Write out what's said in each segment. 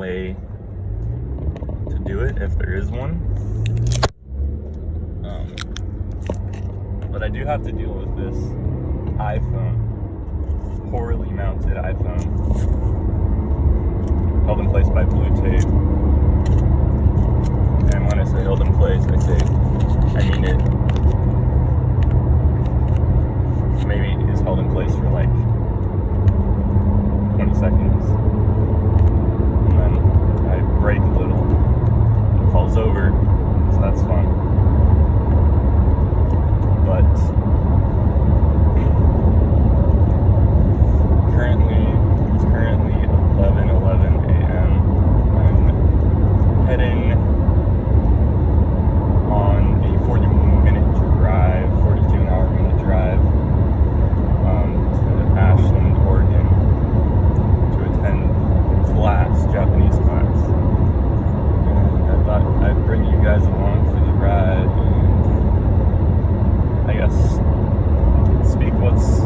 way to do it, if there is one. But I do have to deal with this iPhone, poorly mounted iPhone, held in place by blue tape. And when I say held in place, I mean it maybe is held in place for like 20 seconds. And then I brake a little, and it falls over, so that's fun. But it's currently 11:11 a.m. I'm heading on a 42-minute drive to Ashland, Oregon, to attend Japanese class. And I thought I'd bring you guys along for the ride and I guess speak what's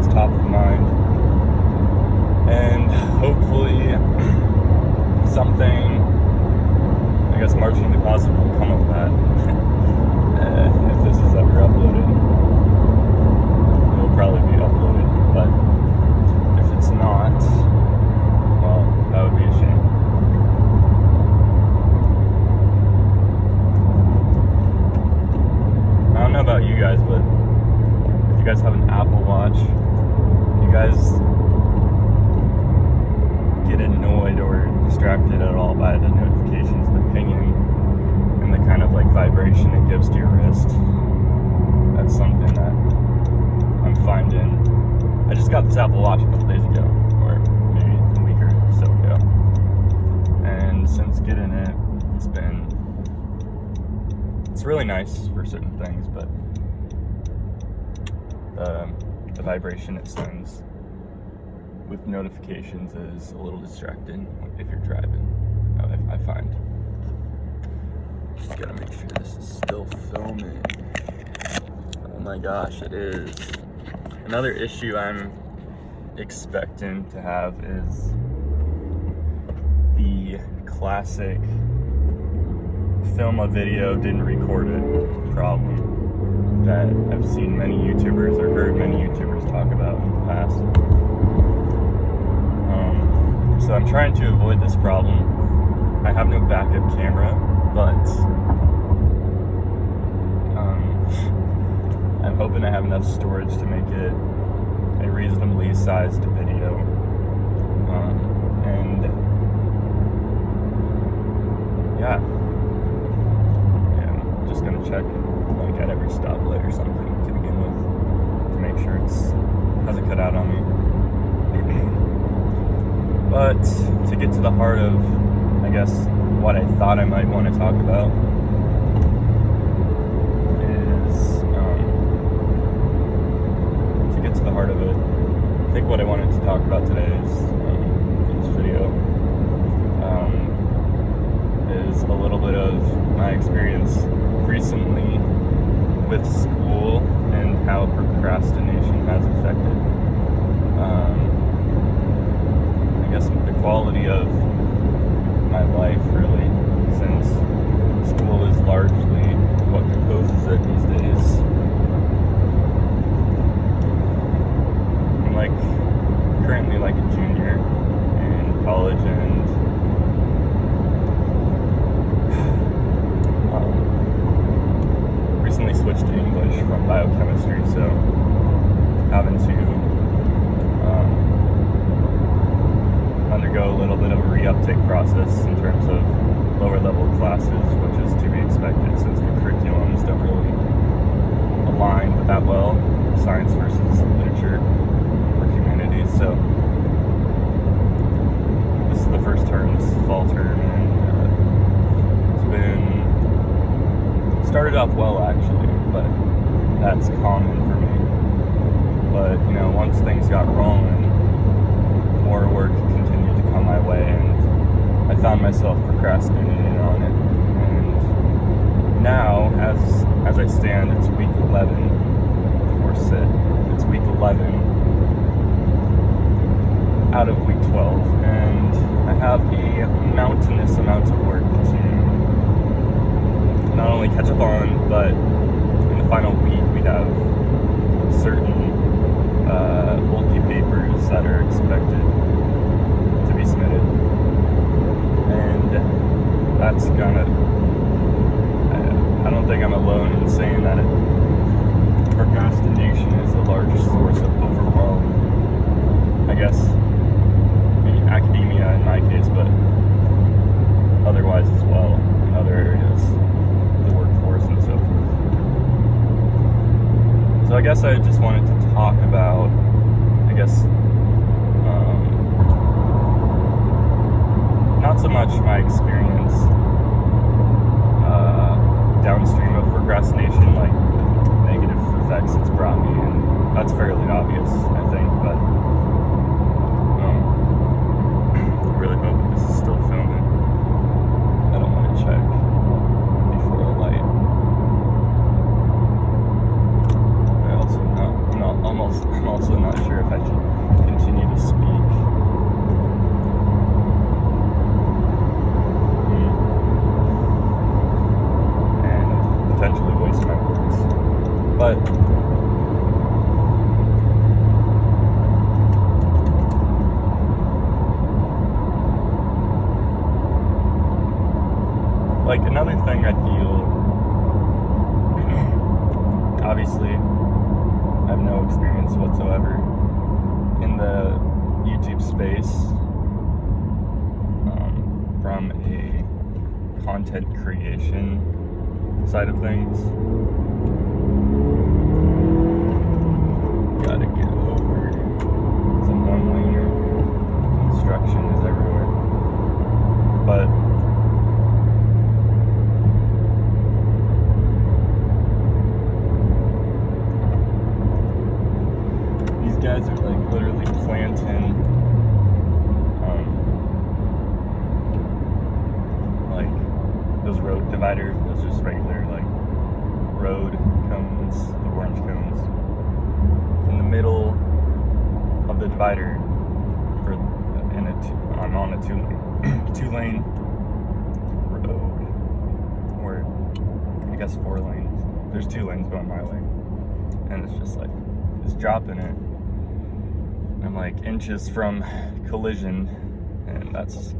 top of mind, and hopefully something, I guess, marginally positive will come of that. If this is ever uploaded, it'll probably be uploaded, but if it's not, well, that would be a shame. I don't know about you guys, but if you guys have an Apple Watch, you guys get annoyed or distracted at all by the notifications, the pinging, and the kind of like vibration it gives to your wrist. That's something that I'm finding. I just got this Apple Watch a couple days ago, or maybe a week or so ago, and since getting it, it's really nice for certain things, but the vibration it sends with notifications is a little distracting if you're driving, I find. Just gotta make sure this is still filming. Oh my gosh, it is. Another issue I'm expecting to have is the classic film a video, didn't record it problem that I've seen many YouTubers or heard many YouTubers talk about in the past. So I'm trying to avoid this problem. I have no backup camera, but I'm hoping I have enough storage to make it a reasonably sized video. And yeah, I'm just gonna check like at every stoplight or something to begin with to make sure it hasn't cut out on me. But to get to the heart of, I guess, what I thought I might want to talk about is, to get to the heart of it, I think what I wanted to talk about today is, in this video, is a little bit of my experience recently with school and how procrastination has affected, I guess, the quality of my life, really, since school is largely what composes it these days. I'm currently a junior in college, and recently switched to English from biochemistry, so having to undergo a little bit of a reuptake process in terms of lower level classes, which is to be expected since the curriculums don't really align with that well, science versus literature or humanities. So this is the first term, this is fall term, and it's started off well actually, but that's common for me. But once things got rolling, more work continued to come my way, and I found myself procrastinating on it. And now, as I stand, it's week 11, it's week 11, out of week 12, and I have a mountainous amount of work to not only catch up on, but in the final week we have certain bulky papers that are expected to be submitted, and that's gonna, I don't think I'm alone in saying that procrastination is a large source of overwhelm, I guess, in academia in my case, but otherwise as well, in other areas, the workforce and so forth. So I guess I just wanted to talk about, not so much my experience downstream of procrastination, like the negative effects it's brought me, and that's fairly obvious, I think, but I really hope that this is still filming. I don't want to check before a light. I'm also not sure if I should continue to speak. And potentially waste my words. But like another thing I feel, obviously I have no experience whatsoever in the YouTube space from a content creation side of things. Gotta get over some one-laner. Construction is everywhere. But these guys are like literally planting like those road dividers, those just regular like road cones, the orange cones, in the middle of the divider I'm on a two-lane road, or I guess 4 lanes. There's 2 lanes going my way, and it's just like it's dropping it. I'm like inches from collision, and that's,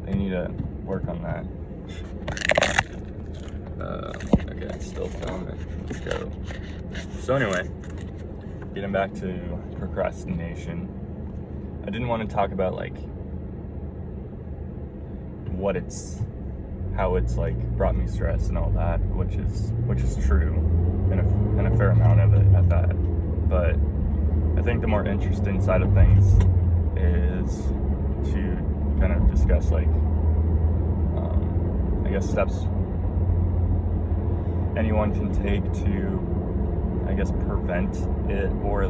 they need to work on that. Okay, it's still filming. Let's go. So anyway, getting back to procrastination, I didn't want to talk about like how it's like brought me stress and all that, which is true, and a fair amount of it at that. But I think the more interesting side of things is to kind of discuss like steps anyone can take to prevent it, or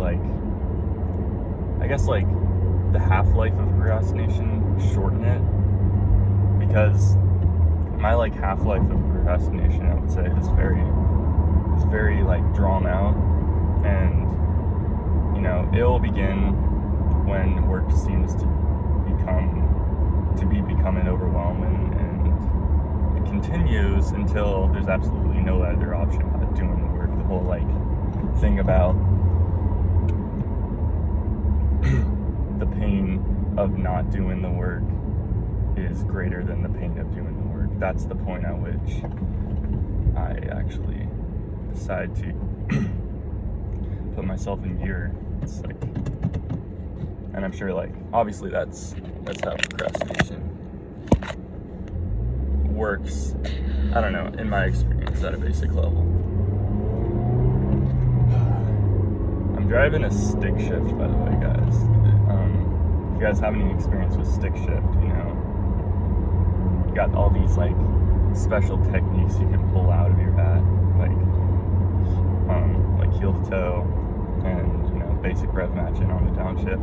the half-life of procrastination, shorten it, because my half-life of procrastination, I would say, is very drawn out, and it'll begin when work seems to be becoming overwhelming, and it continues until there's absolutely no other option but doing the work. The whole thing about the pain of not doing the work is greater than the pain of doing the work. That's the point at which I actually decide to put myself in gear. It's and I'm sure obviously that's how procrastination works. I don't know, in my experience at a basic level. I'm driving a stick shift, by the way, guys. If you guys have any experience with stick shift, you got all these special techniques you can pull out of your hat, like heel to toe, and basic rev matching on the downshift,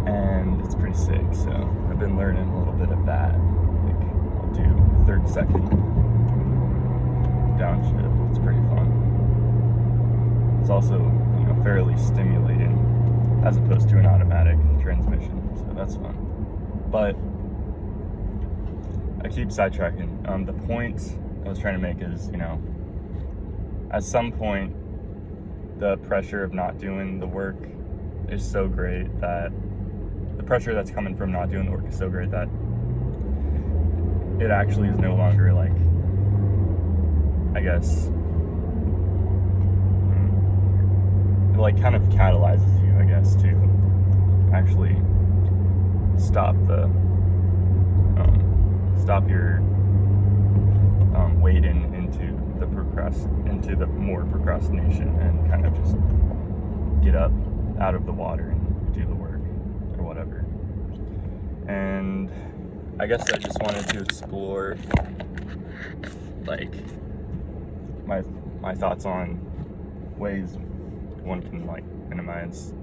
and it's pretty sick. So I've been learning a little bit of that. I'll do a 30-second downshift. It's pretty fun. It's also fairly stimulating as opposed to an automatic transmission, so that's fun. But I keep sidetracking. The point I was trying to make is, at some point, the pressure of not doing the work is so great that the pressure that's coming from not doing the work is so great that it actually is no longer like, I guess, it like kind of catalyzes you, I guess, to actually stop your wading into the more procrastination and kind of just get up out of the water and do the work or whatever. And I guess I just wanted to explore like my thoughts on ways one can like minimize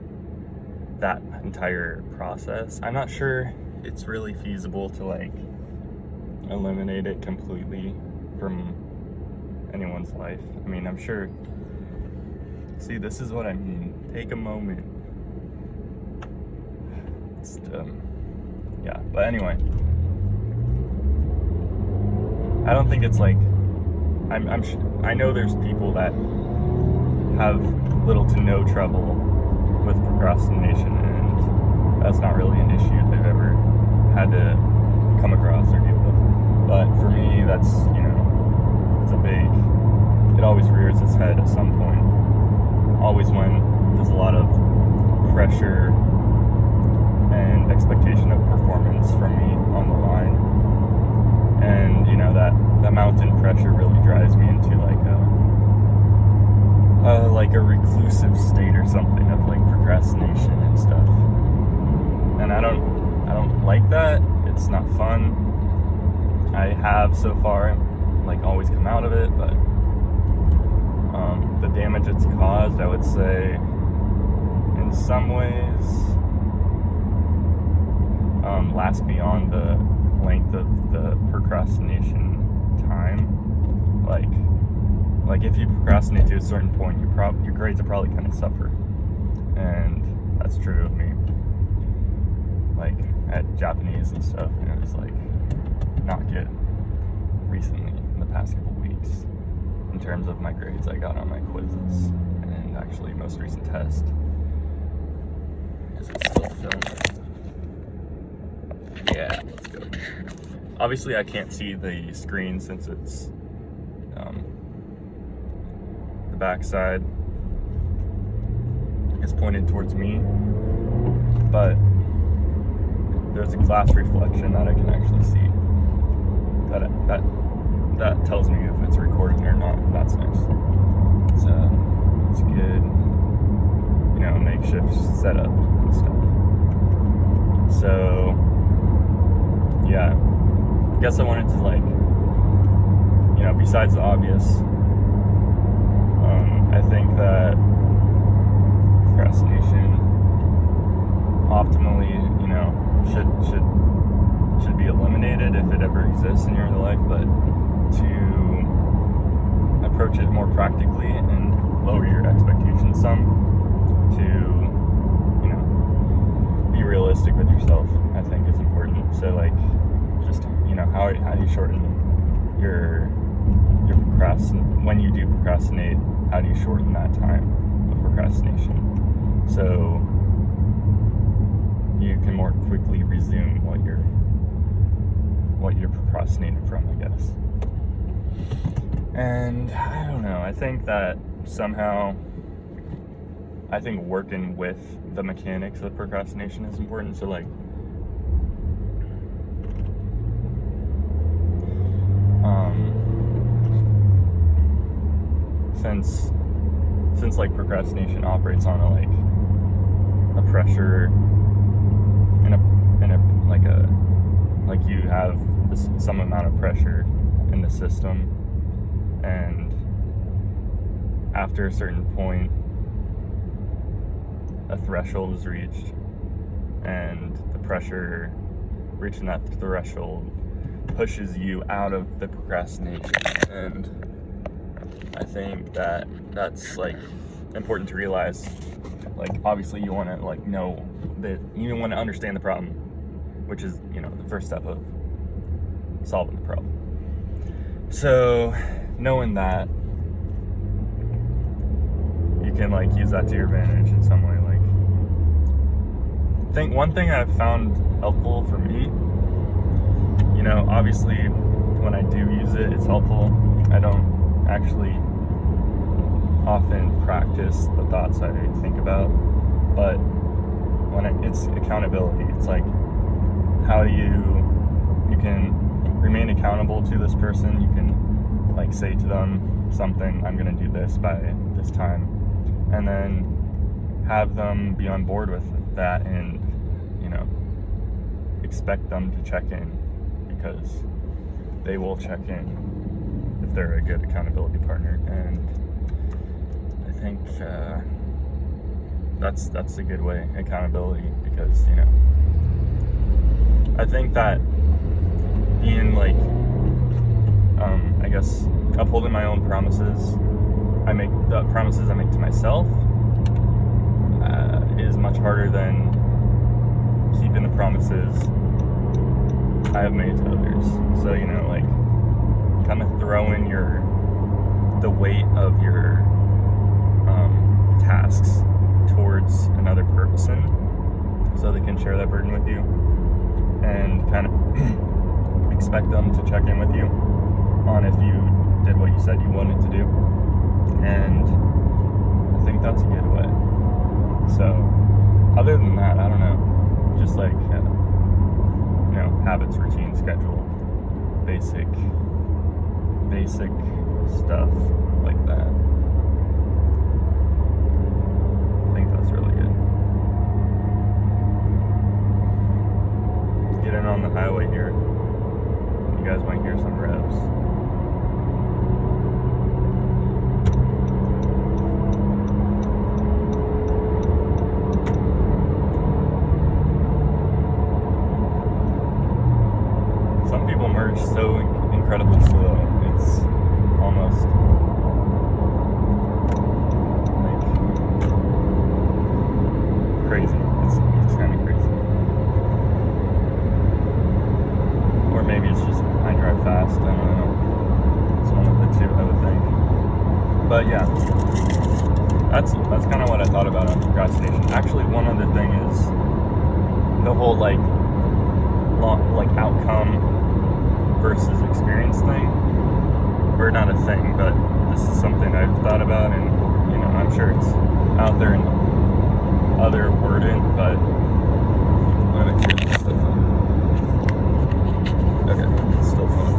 that entire process. I'm not sure it's really feasible to like eliminate it completely from anyone's life. I mean, I'm sure. See, this is what I mean. Take a moment. It's yeah. But anyway, I don't think it's like I know there's people that have little to no trouble with procrastination, and that's not really an issue they've ever had to come across or deal with. But for me, that's, it always rears its head at some point. Always when there's a lot of pressure and expectation of performance from me on the line. And, that mountain pressure really drives me into like a reclusive state or something of like procrastination and stuff. And I don't like that. It's not fun. I have so far like always come out of it, but the damage it's caused, I would say, in some ways, lasts beyond the length of the procrastination time. Like if you procrastinate to a certain point, your grades are probably going to suffer, and that's true of me. Like at Japanese and stuff, it's like not good recently in the past couple weeks in terms of my grades I got on my quizzes and actually most recent test. Is it still filming? Yeah, let's go. Obviously I can't see the screen since it's the back side is pointed towards me, but there's a glass reflection that I can actually see. That tells me if it's recording or not. That's nice. It's good, makeshift setup and stuff. So yeah, I guess I wanted to besides the obvious, I think that procrastination optimally, should be eliminated if it ever exists in your life, but to approach it more practically and lower your expectations some, to be realistic with yourself, I think is important. So just how do you shorten your when you do procrastinate, how do you shorten that time of procrastination so you can more quickly resume what you're procrastinating from, I guess. And I don't know, I think that somehow working with the mechanics of procrastination is important. So since procrastination operates on a pressure and you have some amount of pressure in the system, and after a certain point a threshold is reached, and the pressure reaching that threshold pushes you out of the procrastination. And I think that's important to realize. Like, obviously you want to like know that you want to understand the problem, which is, you know, the first step of solving the problem. So knowing that, you can like use that to your advantage in some way. Like, one thing I've found helpful for me, you know, obviously when I do use it, it's helpful. I don't actually often practice the thoughts I think about, but when it's accountability, it's like, how do you can remain accountable to this person. You can like say to them something, I'm gonna do this by this time, and then have them be on board with that, and, you know, expect them to check in, because they will check in if they're a good accountability partner. And I think that's a good way, accountability, because, you know, I think that being like, I guess, upholding my own promises, the promises I make to myself, is much harder than keeping the promises I have made to others. So, you know, like, kind of throwing the weight of your tasks towards another person so they can share that burden with you, and kind of expect them to check in with you on if you did what you said you wanted to do. And I think that's a good way. So other than that, I don't know, just like, you know, habits, routine, schedule, basic stuff like that. I think that's really good. Getting on the highway here, you guys might hear some revs. Some people merge so incredibly slow. It's almost like crazy. It's kind of crazy. Or maybe it's just I drive fast. I don't know. It's one of the two, I would think. But yeah, that's kind of what I thought about on procrastination. Actually, one other thing is the whole like outcome versus experience thing, or not a thing, but this is something I've thought about, and, you know, I'm sure it's out there in other wording, but let me make sure it's still fun. Okay, it's still fun.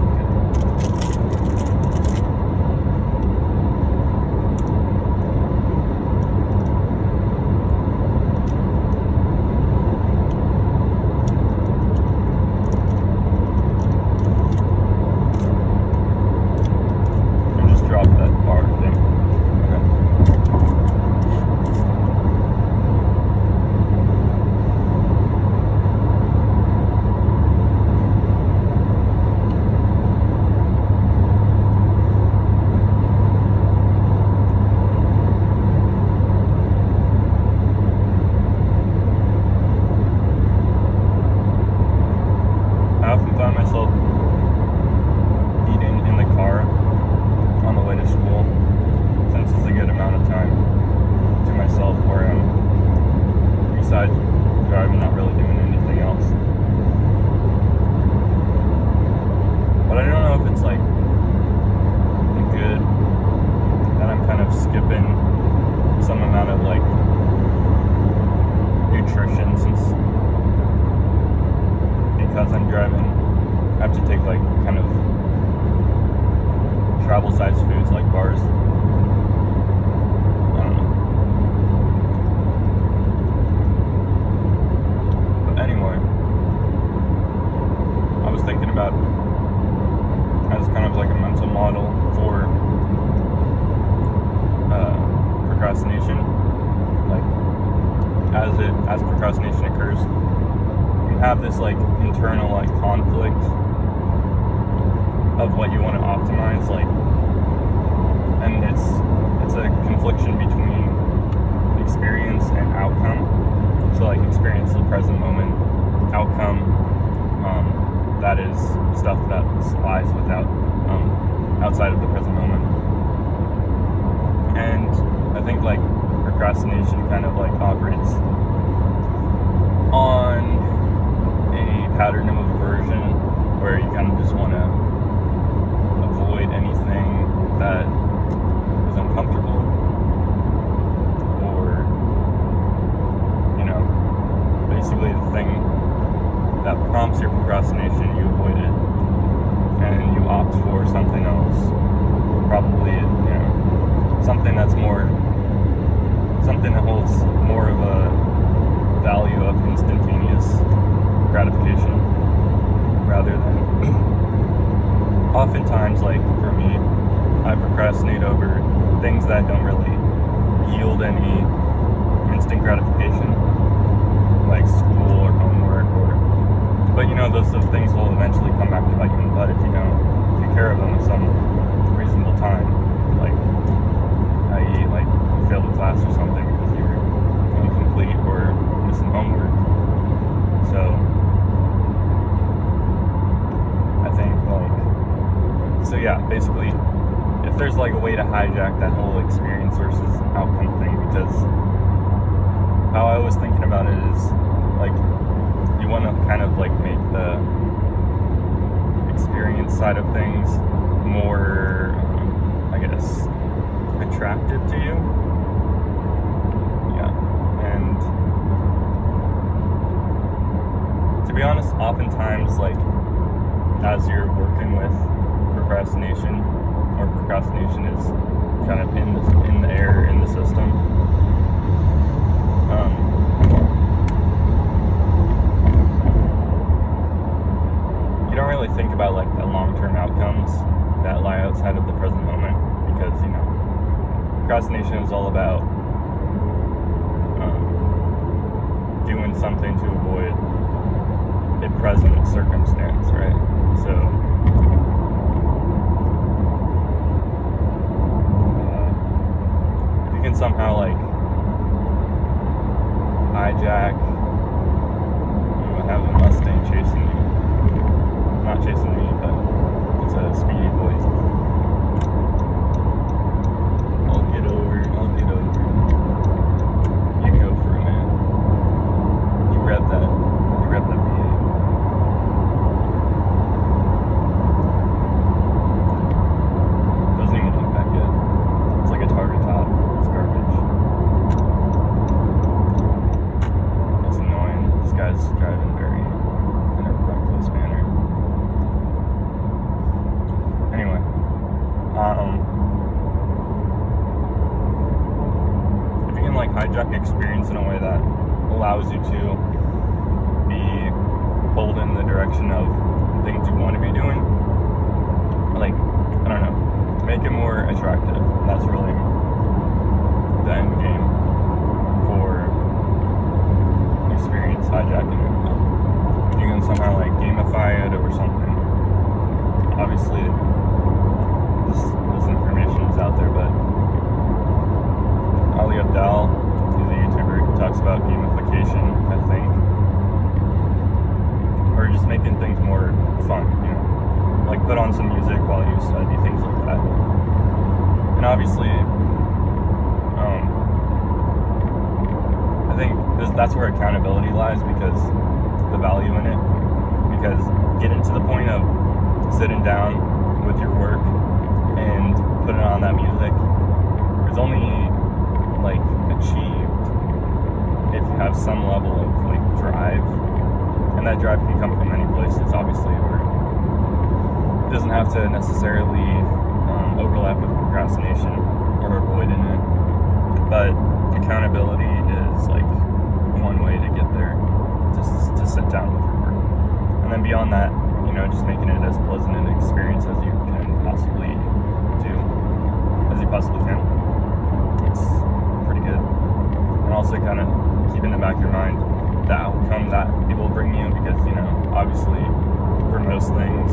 I'm not really doing anything else. But I don't know if it's like good that I'm kind of skipping some amount of like nutrition, since because I'm driving, I have to take like kind of travel size foods like bars. I don't know. But anyway, I was thinking about as kind of like a mental model for procrastination. Like as procrastination occurs, you have this like internal like conflict of what you want to optimize, like, and it's a confliction between experience and outcome. So like experience the present moment, outcome, that is stuff that lies outside of the present moment. And I think like procrastination kind of like operates on a pattern of aversion where you kind of just want to avoid anything that is uncomfortable, or basically the thing that prompts your procrastination, you avoid it and you opt for something else, probably something that holds more of a value of instantaneous gratification rather than oftentimes, like for me, I procrastinate over things that don't really yield any instant gratification, like school or homework, but those things will eventually come back to bite you in the butt if you take care of them at some reasonable time, like i.e. like you failed a class or something because you were incomplete or missing homework. So I think basically if there's like a way to hijack that whole experience versus outcome thing, because how I was thinking about it is like you want to kind of like make the experience side of things more attractive to you. And to be honest, oftentimes like as you're working with procrastination, or procrastination is kind of in the air, in the system, you don't really think about like the long-term outcomes that lie outside of the present moment, because procrastination is all about doing something to avoid a present circumstance, right? So if you can somehow like hijack, have a Mustang chasing you, not chasing me, but it's a speedy boy. I'll get over. You go for it, man. You rev that V8. Doesn't even look that good. It's like a target top. It's garbage. It's annoying. This guy's driving in a reckless manner. Anyway, if you can like hijack experience in a way that allows you to be pulled in the direction of things you want to be doing, like, I don't know, make it more attractive. That's really the end game for experience hijacking it. You can somehow like gamify it or something. Obviously this information is out there, but Ali Abdal, he's a YouTuber, he talks about gamification, I think, or just making things more fun, like put on some music while you study, things like that. And obviously I think that's where accountability lies, because the value in it, because getting to the point of sitting down with your work and putting on that music is only like achieved if you have some level of like drive, and that drive can come from many places, obviously, or it doesn't have to necessarily overlap with procrastination or avoiding it, but accountability is like one way to get there, to sit down with your work. And then beyond that, just making it as pleasant an experience as you can possibly can. It's pretty good. And also kind of keep in the back of your mind the outcome that it will bring you, because obviously for most things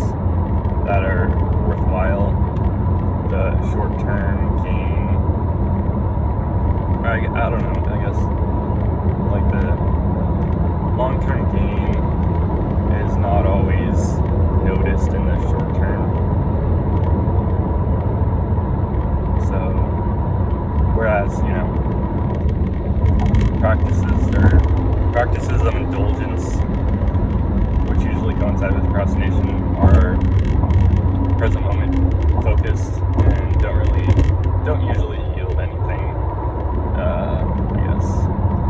that are worthwhile, the short-term gain, I don't know, guess, like the long-term gain is not always noticed in the short term. So, whereas, practices of indulgence, which usually coincide with procrastination, are present moment focused and don't usually yield anything,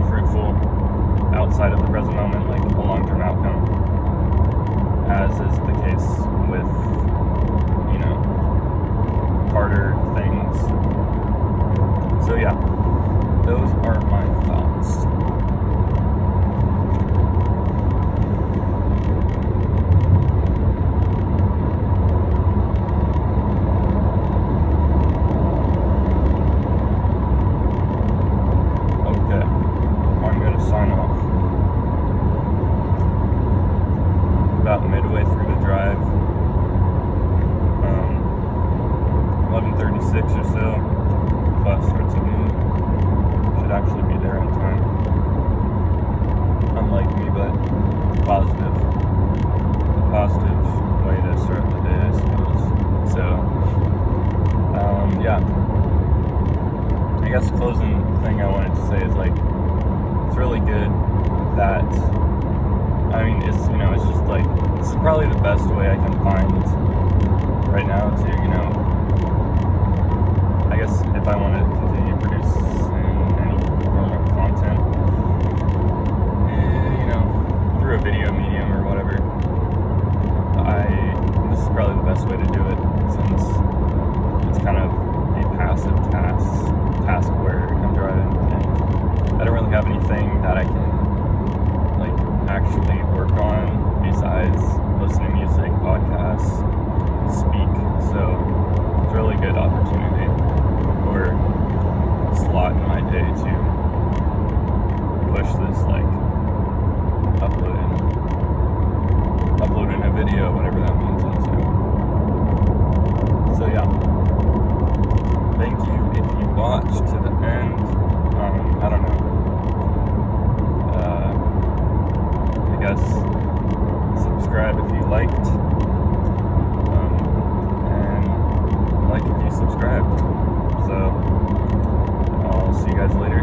fruitful outside of the present moment, like a long-term outcome, as is the case with, harder things. So yeah, those are my thoughts. Okay, I'm going to sign off. About midway through the drive, 11:36 or so, class starts at noon. Should actually be there on time. Unlike me, but positive. A positive way to start the day, I suppose. So, yeah. I guess the closing thing I wanted to say is, like, it's really good that, it's just like, this is probably the best way I can find right now to, I guess if I want to continue producing any form of content, through a video medium or whatever, this is probably the best way to do it, since it's kind of a passive task where I'm driving, and I don't really have anything that I can, actually work on besides listen to music, podcasts, speak. So it's a really good opportunity or slot in my day to push this, uploading a video, whatever that means, into. So yeah, thank you if you watched to the end. I don't know. I guess subscribe if you liked, and like if you subscribed. So I'll see you guys later.